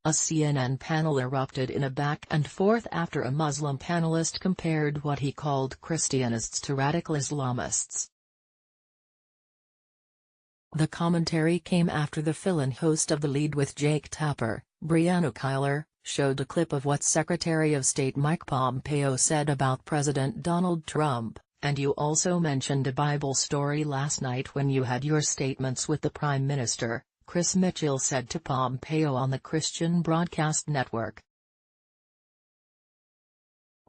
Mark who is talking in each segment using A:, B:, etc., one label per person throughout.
A: A CNN panel erupted in a back-and-forth after a Muslim panelist compared what he called Christianists to radical Islamists. The commentary came after the fill-in host of The Lead with Jake Tapper, Brianna Keilar, showed a clip of what Secretary of State Mike Pompeo said about President Donald Trump, and you also mentioned a Bible story last night when you had your statements with the Prime Minister, Chris Mitchell said to Pompeo on the Christian Broadcast Network.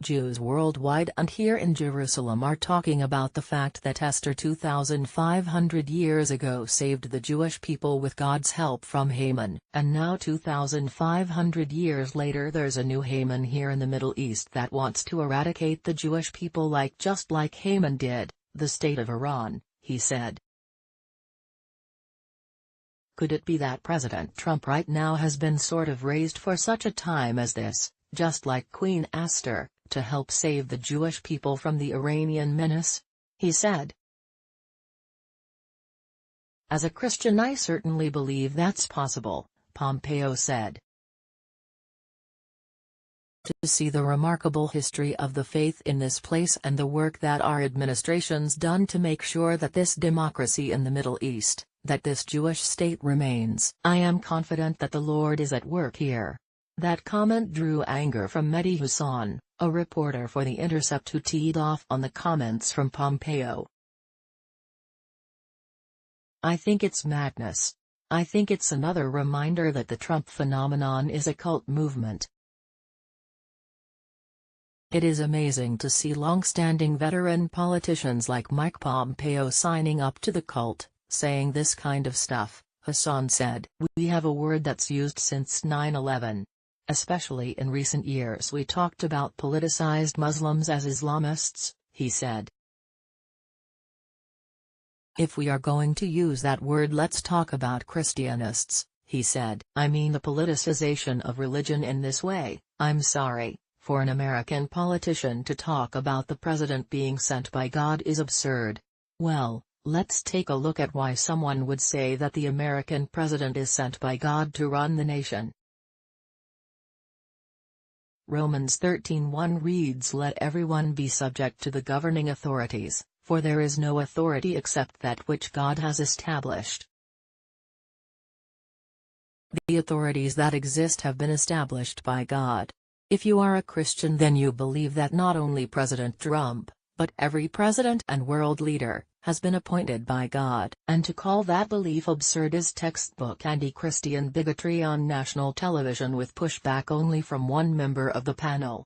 A: Jews worldwide and here in Jerusalem are talking about the fact that Esther 2,500 years ago saved the Jewish people with God's help from Haman. And now 2,500 years later there's a new Haman here in the Middle East that wants to eradicate the Jewish people just like Haman did, the state of Iran, he said. Could it be that President Trump right now has been sort of raised for such a time as this, just like Queen Esther, to help save the Jewish people from the Iranian menace? He said. As a Christian I certainly believe that's possible, Pompeo said. To see the remarkable history of the faith in this place and the work that our administration's done to make sure that this democracy in the Middle East, that this Jewish state remains. I am confident that the Lord is at work here. That comment drew anger from Mehdi Hassan, a reporter for The Intercept who teed off on the comments from Pompeo. I think it's madness. I think it's another reminder that the Trump phenomenon is a cult movement. It is amazing to see long-standing veteran politicians like Mike Pompeo signing up to the cult, saying this kind of stuff, Hassan said. We have a word that's used since 9/11. Especially in recent years we talked about politicized Muslims as Islamists, he said. If we are going to use that word, let's talk about Christianists, he said. I mean the politicization of religion in this way. I'm sorry, for an American politician to talk about the president being sent by God is absurd. Well, let's take a look at why someone would say that the American president is sent by God to run the nation. Romans 13:1 reads, "Let everyone be subject to the governing authorities, for there is no authority except that which God has established." The authorities that exist have been established by God. If you are a Christian, then you believe that not only President Trump, but every president and world leader, has been appointed by God. And to call that belief absurd is textbook anti-Christian bigotry on national television with pushback only from one member of the panel.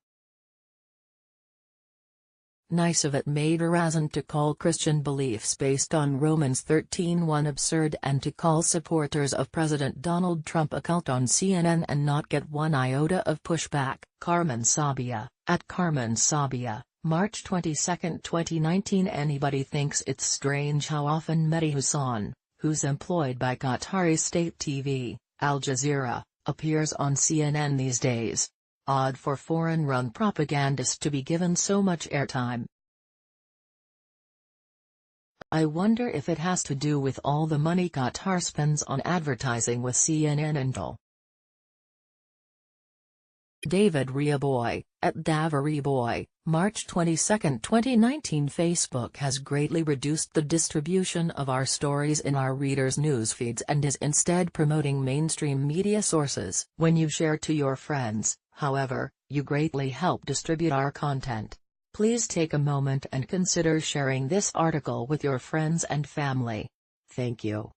A: Nice of it made Razan to call Christian beliefs based on Romans 13:1 absurd and to call supporters of President Donald Trump a cult on CNN and not get one iota of pushback. Carmen Sabia, at Carmen Sabia, March 22, 2019. Anybody thinks it's strange how often Mehdi Hassan, who's employed by Qatari state TV, Al Jazeera, appears on CNN these days. Odd for foreign-run propagandists to be given so much airtime. I wonder if it has to do with all the money Qatar spends on advertising with CNN and all. David Riaboy, at Davariboy, March 22, 2019. Facebook has greatly reduced the distribution of our stories in our readers' newsfeeds and is instead promoting mainstream media sources. When you share to your friends, however, you greatly help distribute our content. Please take a moment and consider sharing this article with your friends and family. Thank you.